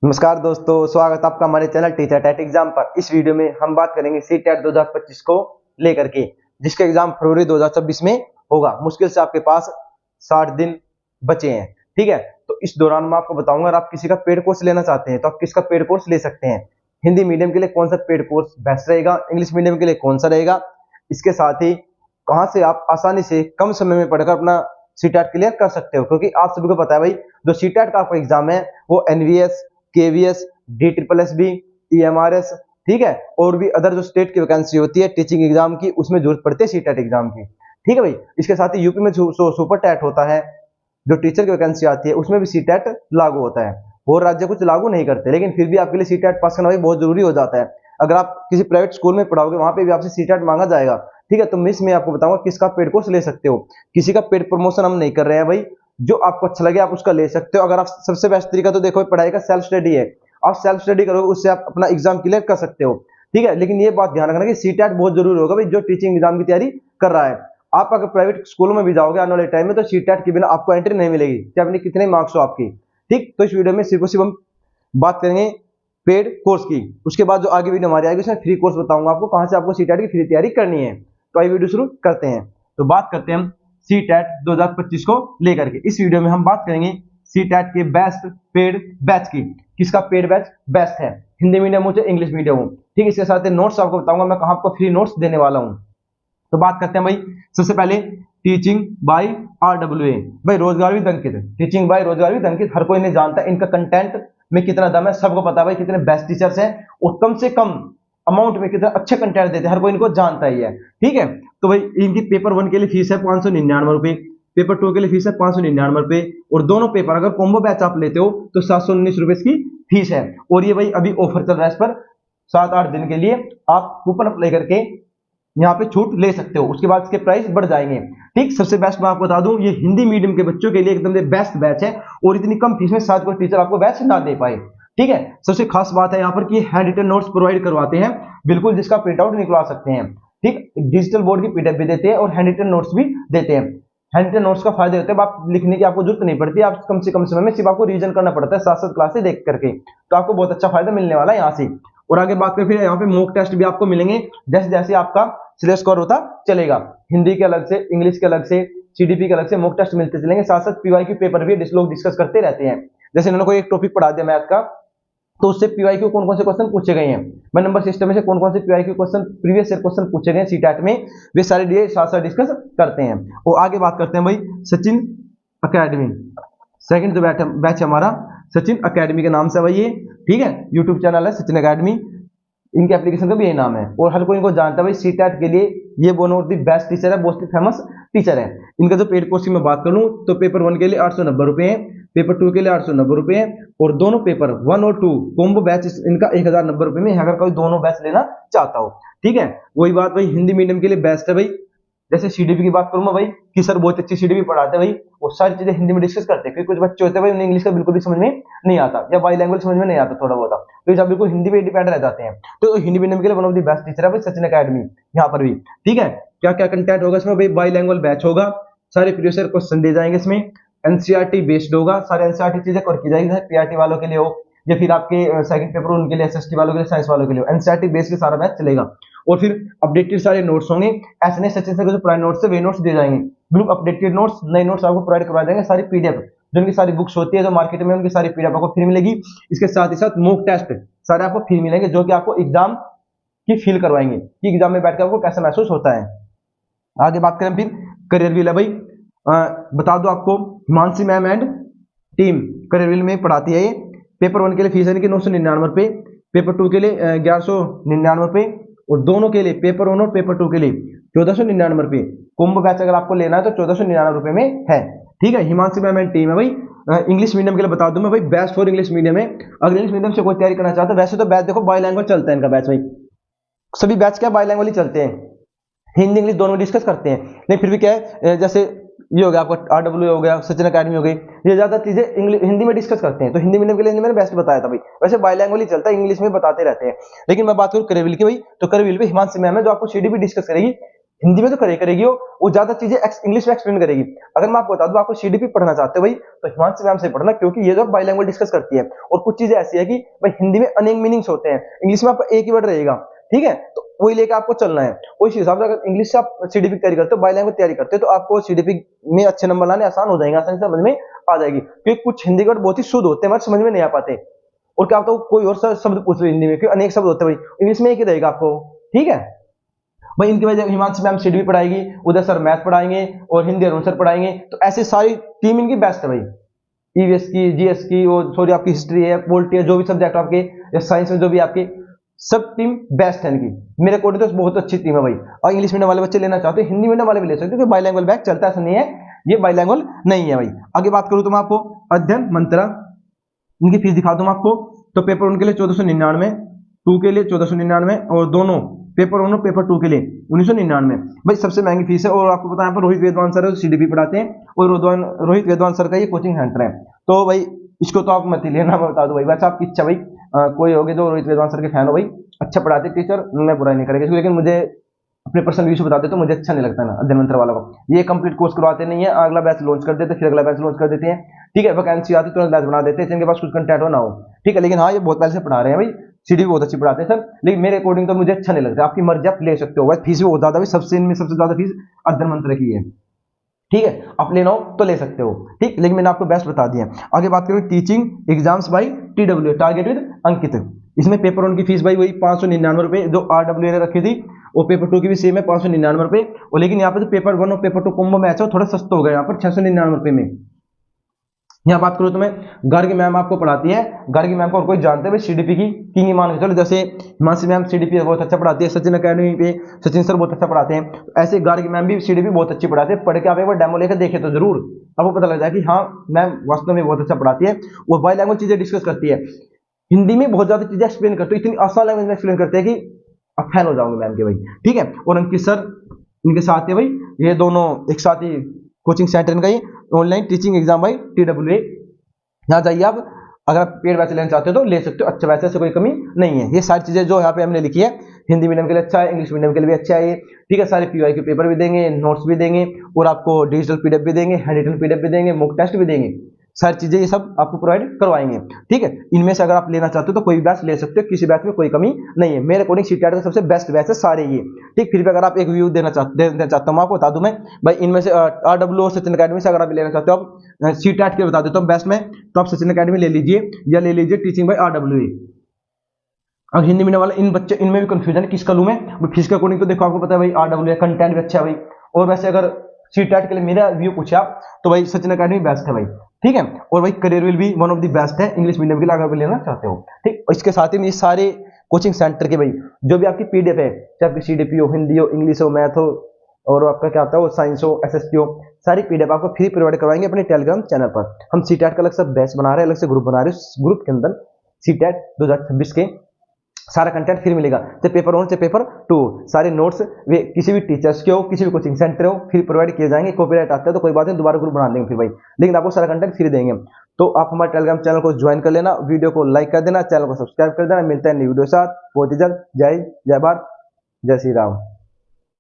नमस्कार दोस्तों, स्वागत है आपका हमारे चैनल टीचर टेट एग्जाम पर। इस वीडियो में हम बात करेंगे सीटेट 2025 को लेकर के, जिसका एग्जाम फरवरी 2026 में होगा। मुश्किल से आपके पास 60 दिन बचे हैं। ठीक है, तो इस दौरान मैं आपको बताऊंगा अगर आप किसी का पेड कोर्स लेना चाहते हैं तो आप किसका पेड कोर्स ले सकते हैं। हिंदी मीडियम के लिए कौन सा पेड कोर्स बेस्ट रहेगा, इंग्लिश मीडियम के लिए कौन सा रहेगा, इसके साथ ही कहां से आप आसानी से कम समय में पढ़कर अपना सीटेट क्लियर कर सकते हो। क्योंकि आप सभी को पता है भाई, जो सीटेट का आपका एग्जाम है वो एनवीएस, केवीएस, DSSB, EMRS, ठीक है, और भी अदर जो स्टेट की वैकेंसी होती है टीचिंग एग्जाम की, उसमें जरूरत पड़ती है सीटेट एग्जाम की। ठीक है भाई, इसके साथ ही यूपी में सुपर टेट होता है, जो टीचर की वैकेंसी आती है उसमें भी सीटेट लागू होता है। और राज्य कुछ लागू नहीं करते, लेकिन फिर भी आपके लिए सीटेट पास करना भी बहुत जरूरी हो जाता है। अगर आप किसी प्राइवेट स्कूल में पढ़ाओगे वहां पे भी आपसे सीटेट मांगा जाएगा। ठीक है, तो मैं इसमें आपको बताऊंगा किसका पेड कोर्स ले सकते हो। किसी का पेड प्रमोशन हम नहीं कर रहे हैं भाई, जो आपको अच्छा लगे आप उसका ले सकते हो। अगर आप सबसे बेस्ट तरीका तो देखो पढ़ाई का सेल्फ स्टडी है। आप सेल्फ स्टडी करोगे उससे आप अपना एग्जाम क्लियर कर सकते हो। ठीक है, लेकिन ये बात ध्यान रखना कि सीटेट बहुत जरूरी होगा भाई, जो टीचिंग एग्जाम की तैयारी कर रहा है। आप अगर प्राइवेट स्कूलों में भी जाओगे आने वाले टाइम में तो सीटेट के बिना आपको एंट्री नहीं मिलेगी, चाहे अपने कितने मार्क्स हो आपकी। ठीक, तो इस वीडियो में सिर्फ हम बात करेंगे पेड कोर्स की। उसके बाद जो आगे वीडियो हमारी आएगी उसमें फ्री कोर्स बताऊंगा आपको, कहां से आपको सीटेट की फ्री तैयारी करनी है। तो आइए वीडियो शुरू करते हैं। तो बात करते हैं हम सीटेट 2025 को लेकर के। इस वीडियो में हम बात करेंगे सीटेट के बेस्ट पेड बैच की, किसका पेड बैच बेस्ट है, हिंदी मीडियम हो चाहे इंग्लिश मीडियम हो। ठीक, इसके साथ नोट्स आपको बताऊंगा मैं कहां आपको फ्री नोट्स देने वाला हूं। तो बात करते हैं भाई, सबसे पहले टीचिंग बाय RWA, भाई रोजगार विद अंकित। टीचिंग बाय रोजगार विद अंकित हर कोई नहीं जानता इनका कंटेंट में कितना दम है, सबको पता है भाई कितने बेस्ट टीचर्स हैं और कम से कम अमाउंट में कितना अच्छा कंटेंट देते हैं, हर कोई इनको जानता ही है। ठीक है, तो भाई इनकी पेपर 1 के लिए फीस है 599 रुपए, पेपर 2 के लिए फीस है 599 रुपए, और दोनों पेपर अगर कॉम्बो बैच आप लेते हो तो 719 रुपए इसकी फीस है। और ये भाई अभी ऑफर चल रहा है, इस पर 7-8 दिन के लिए आप कूपन अप्लाई करके यहाँ पे छूट ले सकते हो, उसके बाद इसके प्राइस बढ़ जाएंगे। ठीक, सबसे बेस्ट मैं आपको बता दूं ये हिंदी मीडियम के बच्चों के लिए एकदम बेस्ट बैच है, और इतनी कम फीस में शायद कोई टीचर आपको बैच ना दे पाए। ठीक है, सबसे खास बात है यहाँ पर कि हैंड रिटन नोट्स प्रोवाइड करवाते हैं, बिल्कुल जिसका प्रिंट आउट निकलवा सकते हैं। ठीक, डिजिटल बोर्ड की PDF भी देते हैं और हैंड रिटन नोट्स भी देते हैं। हैंड रिटन नोट्स का फायदा होता है आप लिखने की आपको जरूरत नहीं पड़ती, आप कम से कम समय में सिर्फ आपको रिवीजन करना पड़ता है 7-7 क्लासेस देख करके, तो आपको बहुत अच्छा फायदा मिलने वाला है यहाँ से। और आगे बात करें फिर यहाँ पे मॉक टेस्ट भी आपको मिलेंगे, जैसे जैसे आपका सिलेक्ट स्कोर होता चलेगा। हिंदी के अलग से, इंग्लिश के अलग से, CDP के अलग से मॉक टेस्ट मिलते चलेंगे, साथ साथ PYQ पेपर भी लोग डिस्कस करते रहते हैं। जैसे इन्होंने कोई एक टॉपिक पढ़ा दिया मैथ का, तो उससे PYQ कौन कौन से क्वेश्चन पूछे गए हैं, मैं नंबर सिस्टम में से कौन कौन से PYQ question previous year question पूछे गए सीटेट में, वे सारे डीए साथ साथ डिस्कस करते हैं। और आगे बात करते हैं भाई सचिन अकेडमी, सेकंड जो बैच हमारा सचिन अकेडमी के नाम से भाई ये। ठीक है, यूट्यूब चैनल है सचिन अकेडमी, इनके एप्लीकेशन का भी यही नाम है और हर कोई इनको जानता है भाई। सीटेट के लिए ये one of the best teacher है, मोस्ट फेमस टीचर है। इनका जो पेड कोर्स की मैं बात करूं तो पेपर 1 के लिए 890 रुपए है, पेपर 2 के लिए 890 रुपए है, और दोनों पेपर 1 और 2 कॉम्बो बैच इनका 1090 रुपए में है, अगर कोई दोनों बैच लेना चाहता हो। ठीक है, वही बात भाई हिंदी मीडियम के लिए बेस्ट है भाई। जैसे CDP की बात करूं मैं भाई कि सर बहुत अच्छी CDP पढ़ाते हैं भाई, वो सारी चीजें हिंदी में डिस्कस करते हैं, क्योंकि कुछ बच्चे होते हैं भाई उन्हें इंग्लिश का बिल्कुल भी समझ में नहीं आता या बाई लैंग्वेज समझ में नहीं आता थोड़ा बहुत, तो आप बिल्कुल हिंदी पे डिपेंड रह जाते हैं। तो हिंदी मीडियम के लिए one of the best teacher है भाई सचिन अकेडमी यहाँ पर भी। ठीक है, क्या क्या कंटेंट होगा इसमें भाई, बाई लैंग्वेज बैच होगा, सारे प्रीवियस ईयर क्वेश्चन दे जाएंगे इसमें, NCERT बेस्ड होगा, सारे NCERT चीजें कवर की जाएगी, PRT वालों के लिए हो या फिर आपके सेकंड पेपर उनके लिए, SST वालों के लिए, साइंस वालों के लिए NCERT बेस्ड के सारा बैच चलेगा। और फिर अपडेटेड सारे नोट्स होंगे, ऐसे नहीं सचिन से जो पुराने नोट्स है वे नोट्स दे जाएंगे, बिल्कुल अपडेटेड नोट्स, नए नोट्स आपको प्रोवाइड करवा देंगे, सारी PDF जो उनकी सारी बुक्स होती है जो मार्केट में, उनकी सारी PDF आपको फ्री मिलेगी। इसके साथ ही साथ मॉक टेस्ट सारे आपको फ्री मिलेंगे, जो कि आपको एग्जाम की फील करवाएंगे कि एग्जाम में बैठकर आपको कैसा महसूस होता है। आगे बात करें फिर करियर व्हील है भाई, बता दो आपको Himanshi ma'am and team career wheel में पढ़ाती है ये। पेपर 1 के लिए फीस है इनकी 999 रुपए, पेपर 2 के लिए 1199 रुपए, और दोनों के लिए पेपर 1 और पेपर 2 के लिए 1499 रुपए। कॉम्बो बैच अगर आपको लेना है तो 1499 रुपए में है। ठीक है, हिमांशी मैम एंड टीम है भाई। इंग्लिश मीडियम के लिए बता दूं मैं भाई, बेस्ट फॉर इंग्लिश मीडियम है। अगर इंग्लिश मीडियम से कोई तैयारी करना चाहता है, वैसे तो बैच देखो बाई लैंग्वेज चलता है इनका बैच भाई, सभी बैच क्या बाई लैंग्वेज ही चलते हैं, हिंदी इंग्लिश दोनों डिस्कस करते हैं। लेकिन फिर भी क्या है, जैसे ये हो गया आपका RWA हो गया, सचिन अकेडमी हो गई, ये ज्यादा चीजें हिंदी में डिस्कस करते हैं, तो हिंदी मीडियम के लिए मैंने बेस्ट बताया था भाई। वैसे बाई लैंग्वेज ही चलता है, इंग्लिश में बताते रहते हैं। लेकिन मैं बात करूं करियर व्हील की भाई, तो करियर व्हील पे हिमांशी मैम है जो आपको CDP डिस्कस करेगी, हिंदी में तो करेगी वो ज्यादा चीजें इंग्लिश में एक्सप्लेन करेगी। अगर मैं आपको बता दूं, आपको सीडीपी पढ़ना चाहते हो भाई, तो हिमांशु मैम से पढ़ना, क्योंकि ये जो बाइलैंग्वेज डिस्कस करती है। और कुछ चीजें ऐसी है कि भाई हिंदी में अनेक मीनिंग्स होते हैं, इंग्लिश में आपका एक ही वर्ड रहेगा, ठीक है, तो वही लेकर आपको चलना है। उस हिसाब से अगर इंग्लिश से आप सीडीपी तैयारी करते हो, बाइलैंग्वेज तैयारी करते हो, तो आपको सीडीपी में अच्छे नंबर लाने आसान हो जाएंगे, आसानी से समझ में आ जाएगी, क्योंकि कुछ हिंदी के वर्ड बहुत ही शुद्ध होते हैं मगर समझ में नहीं आ पाते। और क्या होता है, कोई और शब्द पूछ रहे हिंदी में, क्योंकि अनेक शब्द होते हैं भाई, इंग्लिश में एक ही रहेगा आपको, ठीक है भाई। इनकी वजह हिमांशु मैम सीडीपी पढ़ाएगी, उधर सर मैथ पढ़ाएंगे और हिंदी अरुण सर पढ़ाएंगे, तो ऐसे सारी टीम इनकी बेस्ट है भाई। ईवीएस की, जीएस की, और सॉरी आपकी हिस्ट्री है, पॉलिटी है, जो भी सब्जेक्ट आपके या साइंस में जो भी आपके, सब टीम बेस्ट है इनकी। मेरे अकॉर्डिंग तो बहुत अच्छी टीम है भाई। और इंग्लिश मीडियम वाले बच्चे लेना चाहते हैं, हिंदी मीडियम वाले भी ले सकते हैं, क्योंकि बाइलैंग्वेज बैच चलता है, ऐसा नहीं है ये बाइलैंग्वेज नहीं है भाई। आगे बात करूं तो मैं आपको अध्ययन मंत्रा, इनकी फीस दिखा दूं आपको। तो पेपर 1 के लिए 1499, 2 के लिए 1499, और दोनों पेपर 1 और पेपर 2 के लिए 1999 भाई, सबसे महंगी फीस है। और आपको पता है यहाँ पर रोहित वेदवान सर सीडीपी पढ़ाते हैं, और रोहित वेदवान सर का ये कोचिंग सेंटर है। तो भाई इसको तो आप मत ही लेना, मैं बता दूं भाई, वैसे आपकी इच्छा भाई, कोई होगे तो रोहित वेदवान सर के फैन हो भाई, अच्छा पढ़ाते टीचर, मैं बुराई नहीं करेगा, लेकिन मुझे अपने पर्सनल व्यू से बताते तो मुझे अच्छा नहीं लगता ना अध्ययन मंत्र वालों को। ये कंप्लीट कोर्स करवाते नहीं है, अगला बैच लॉन्च कर देते, फिर अगला बैच लॉन्च कर देते हैं, ठीक है, वैकेंसी आती तो बैच बना देते हैं, जिनके पास कुछ कंटेंट हो ना हो, ठीक है। लेकिन हाँ, ये बहुत पहले से पढ़ा रहे हैं भाई, सीडी बहुत अच्छी पढ़ाते हैं सर, लेकिन मेरे अकॉर्डिंग तो मुझे अच्छा नहीं लगता। आपकी मर्जी, आप ले सकते हो, वैसे फीस भी बहुत ज्यादा, सबसे इनमें सबसे ज्यादा फीस अध्ययन मंत्र की है, ठीक है, आप लेना हो तो ले सकते हो, ठीक, लेकिन मैंने आपको बेस्ट बता दिया। आगे बात करें teaching exams by TW, target with Ankit. इसमें पेपर 1 की फीस भाई वही 599 रुपए जो RW ने रखी थी, और पेपर 2 की भी सेम है 599 रुपए। और लेकिन यहाँ पे तो पेपर 1 और पेपर 2 कॉम्बो मैच है, थोड़ा सस्ता हो गया यहाँ पर 699 रुपए में। यहाँ बात करूँ तो मैं, गार्गी मैम आपको पढ़ाती है, गार्गी मैम को और कोई जानते हैं सीडीपी की किंग मान के चलो, जैसे हिमांशी मैम सीडीपी बहुत अच्छा पढ़ाती है, सचिन अकेडमी पे सचिन सर बहुत अच्छा पढ़ाते हैं, ऐसे गार्गी मैम भी सीडीपी बहुत अच्छी पढ़ाते हैं। पढ़ के आप एक बार डेमो लेकर देखे तो जरूर आपको पता लग जाए कि हाँ मैम वास्तव में बहुत अच्छा पढ़ाती है, वो बाई लैंग्वेज चीजें डिस्कस करती है, हिंदी में बहुत ज्यादा चीजें एक्सप्लेन करते हैं, इतनी आसान लैंग्वेज में एक्सप्लेन करते हैं कि आप फैन हो जाओगे मैम के भाई, ठीक है। और अंकित सर इनके साथ है भाई, ये दोनों एक साथ ही कोचिंग सेंटर इनका ही, ऑनलाइन टीचिंग एग्जाम भाई TWA, यहाँ जाइए आप, अगर आप पेड बैच लेना चाहते हो तो ले सकते हो, अच्छे बैच से कोई कमी नहीं है। ये सारी चीजें जो यहाँ पे हमने लिखी है, हिंदी मीडियम के लिए अच्छा है, इंग्लिश मीडियम के लिए भी अच्छा है ये, ठीक है। सारे PYQ पेपर भी देंगे, नोट्स भी देंगे, और आपको डिजिटल PDF भी देंगे, हैंड रिटन PDF भी देंगे, मॉक टेस्ट भी देंगे, सारी चीजें ये सब आपको प्रोवाइड करवाएंगे, ठीक है। इनमें से अगर आप लेना चाहते हो तो कोई बैच ले सकते हो, किसी बैच में कोई कमी नहीं है। मेरे अकॉर्डिंग सीटेट का सबसे बेस्ट बैच है सारे ये, ठीक। फिर भी अगर आप एक व्यू देना चाहता हूँ, आपको बता दूं मैं भाई, इनमें से RW और सचिन अकेडमी से अगर आप लेना चाहते हो, आप सीटेट के बता देता हूँ बेस्ट में, तो आप सचिन अकेडमी ले लीजिए, या ले लीजिए टीचिंग बाय RWA। और हिंदी मीडियम वाला इन बच्चे, इनमें भी कंफ्यूजन है किसका लूं मैं, फीस के अकॉर्डिंग तो देखो आपको पता है भाई RWA कंटेंट भी अच्छा है भाई। और वैसे अगर सीटेट के लिए मेरा व्यू पूछे आप, तो भाई सचिन अकेडमी बेस्ट है भाई, ठीक है। और भाई करियर विल भी वन ऑफ द बेस्ट है इंग्लिश मीडियम के लिए अगर लेना चाहते हो, ठीक। इसके साथ ही ये सारे कोचिंग सेंटर के भाई जो भी आपकी PDF है, चाहे आपकी CDP हो, हिंदी हो, इंग्लिश हो, मैथ हो, और आपका क्या होता है वो साइंस हो, SST हो, सारी PDF आपको फ्री प्रोवाइड करवाएंगे अपने टेलीग्राम चैनल पर। हम सीटेट का अलग से बैच बना रहे हैं, अलग से ग्रुप बना रहे हैं, उस ग्रुप के अंदर सीटेट 2026 के सारा कंटेंट फिर मिलेगा, चाहे पेपर 1 से पेपर 2, सारे नोट्स वे किसी भी टीचर्स के हो, किसी भी कोचिंग सेंटर हो, फिर प्रोवाइड किए जाएंगे। कॉपीराइट आता है तो कोई बात नहीं, दोबारा ग्रुप बना देंगे फिर भाई, लेकिन आपको सारा कंटेंट फ्री देंगे। तो आप हमारे टेलीग्राम चैनल को ज्वाइन कर लेना, वीडियो को लाइक कर देना, चैनल को सब्सक्राइब कर देना। मिलता है नई वीडियो के साथ बहुत ही जल्द। जय हिंद, जय भारत, जय श्री राम।